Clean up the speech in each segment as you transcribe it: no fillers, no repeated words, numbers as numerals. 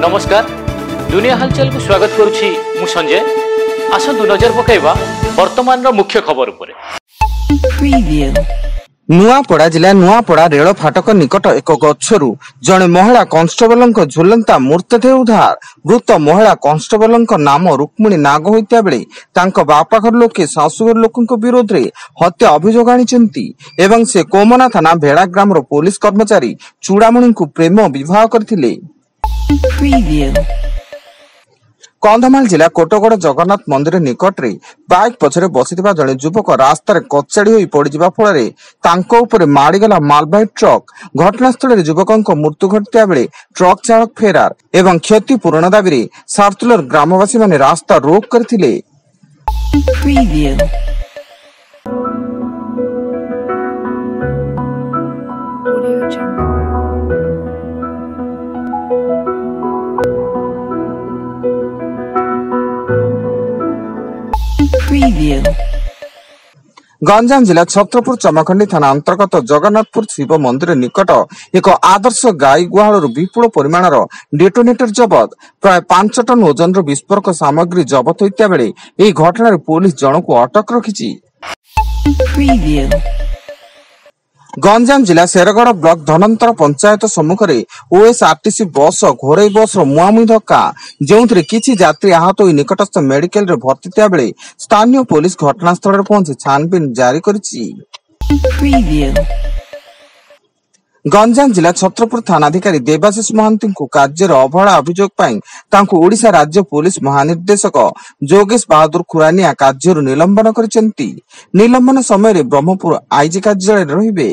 नमस्कार दुनिया हालचाल को स्वागत करुछि मु संजय। आसंतु नजर पकाइबा वर्तमान मुख्य खबर उपरे। नुआपड़ा जिला नुआपड़ा रेल फाटक निकट एक गछरु जड़े महिला कॉन्स्टेबल झुलंता मृतदेह उद्धार। मृत महिला कॉन्स्टेबल नाम रुक्मिणी नाग होता बेले बापा घर लोके शाशुघर लोक विरोध में हत्या अभियोग आनी एवं से कोमना थाना भेड़ा ग्राम पुलिस कर्मचारी चूड़ामणि को प्रेम विवाह करथिले। कंधमाल जिला कोटगड़ जगन्नाथ मंदिर निकट रे बाइक पछरे बसिथिबा जणे युवक रास्ता रे कचाड़ी होई पड़िजिबा फଳରେ तांको ऊपर मारिगला मालबाही ट्रक। घटनास्थल रे युवकक मृत्यु घटिया बेले ट्रक चालक फेरार एवं क्षतिपूरण दाबी रे सार्तुलर ग्रामवासी माने रास्ता रोक करथिले। गंजाम जिला छत्रपुर चमखंडी थाना अंतर्गत जगन्नाथपुर शिव मंदिर निकट एक आदर्श गाई गुहाल विपुल परिमाणर डेटोनेटर जबत। प्राय 5 टन ओजन विस्फोरक सामग्री जबत होता बेले यह घटना पुलिस जन को अटक रखी। गंजाम जिला शेरगढ़ ब्लॉक धनंतर पंचायत सम्मुख में ओएसआरटीसी बस घोरई बस मुहांमुही धक्का जो किसी यात्री आहत होई निकटस्थ मेडिकल रे भर्ती थिया बेले स्थानीय पुलिस घटनास्थल रे पहुंची छानबीन जारी करिछि। गंजाम जिला छत्रपुर थानाधिकारी देवाशीष महांती को कार्यर अवहेला अभियोग पाई तांको ओडिशा राज्य पुलिस महानिर्देशक जोगेश बहादुर खुरानिया कार्यर निलंबन करिसेंती। निलंबन समय रे ब्रह्मपुर आईजी कार्यालय रहिबे।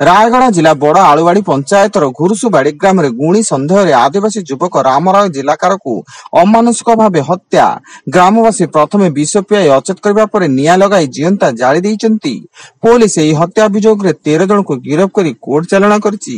रायगढ़ जिला बड़ आलुवाड़ी पंचायत घुरुसुबाड़ी ग्राम गुणी सन्देह आदिवासी युवक रामराय जिलाकार को अमानुषिक भाव हत्या। ग्रामवासी प्रथमे विष पियाई अचेत करने पर निया लगाई जीवंता जाली देइचंती। पुलिस यह हत्या अभियोग 13 जन को गिरफ्त कर कोर्ट चालाण करछि।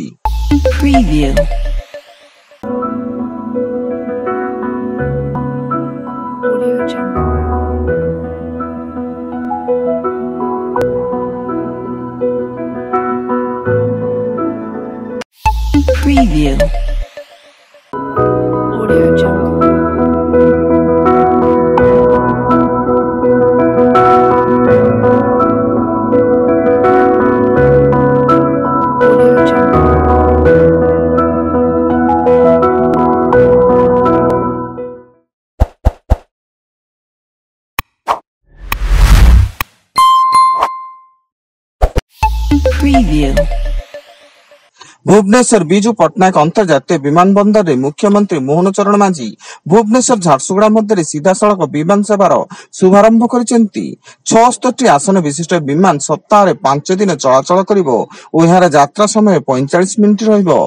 भुवनेश्वर बिजू पट्टनायक अंतर्जातीय विमान बंदर रे मुख्यमंत्री मोहन चरण मांझी भुवनेश्वर झारसुगुड़ा मध्य सीधा सड़क विमान सेवार शुभारंभ करिसेंती। 76 आसन विशिष्ट विमान सप्ताह रे 5 दिन चलाचल करिवो ओ एहार यात्रा समय 45 मिनिट रहिबो।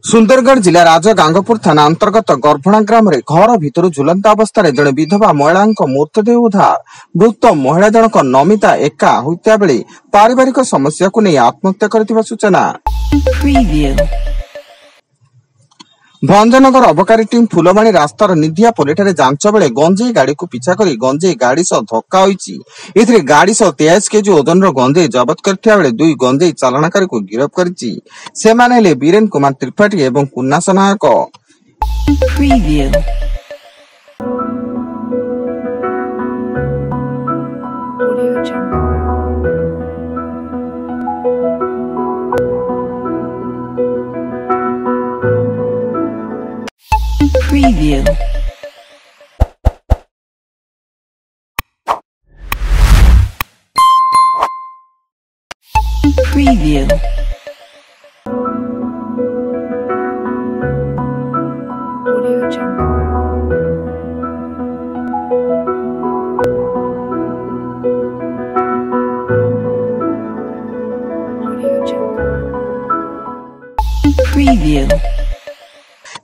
सुंदरगढ़ जिला राजगांगपुर थाना अंतर्गत गर्भणा ग्राम रे घर भितर झुलंता अवस्था रे जड़े विधवा महिला मृतदेह उद्धार। मृत महिला जनक नमिता एका होता बेले पारिवारिक समस्या को नहीं आत्महत्या करथिबा सूचना। भंजनगर अबकारी टीम फुलबाणी रास्तार निधिया पोलेठारे जांच बेले गंजेई गाड़ी को पिछा करी गंजेई गाड़ी सह धक्का होईची। एथिरे गाड़ी सह 23 केजी ओजन गंजेई जबत करथिया बेले 2 गंजेई चालाणकारी को गिरफ्त करिची। सेमाने हेले बीरेन कुमार त्रिपाठी एवं कुन्नास नायक।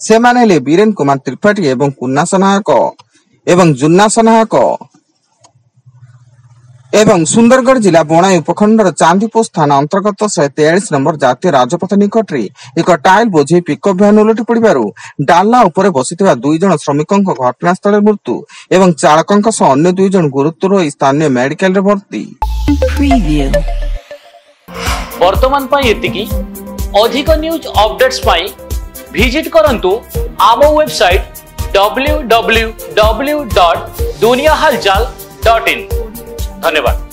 सेमाने हेले बीरेन कुमार त्रिपाठी एवं कुन्नास नायक एवं जुन्नास नायक। एवं सुंदरगढ़ जिला बणाई उपखंडर चांदीपोष थाना अंतर्गत 143 नंबर जातीय राजपथ निकट एक टाइल बोझे पिकअप भ्यान उलटी पड़ू डाला उपर बसिथिबा 2 जन श्रमिकों घटनास्थल मृत्यु एवं चालकों सह अन्य 2 जन गुरुतर स्थानीय मेडिकल रे भर्ती। वर्तमान अधिक न्यूज अपडेट्स पाई विजिट करंतु आम वेबसाइट www.duniahalchal.in। धन्यवाद।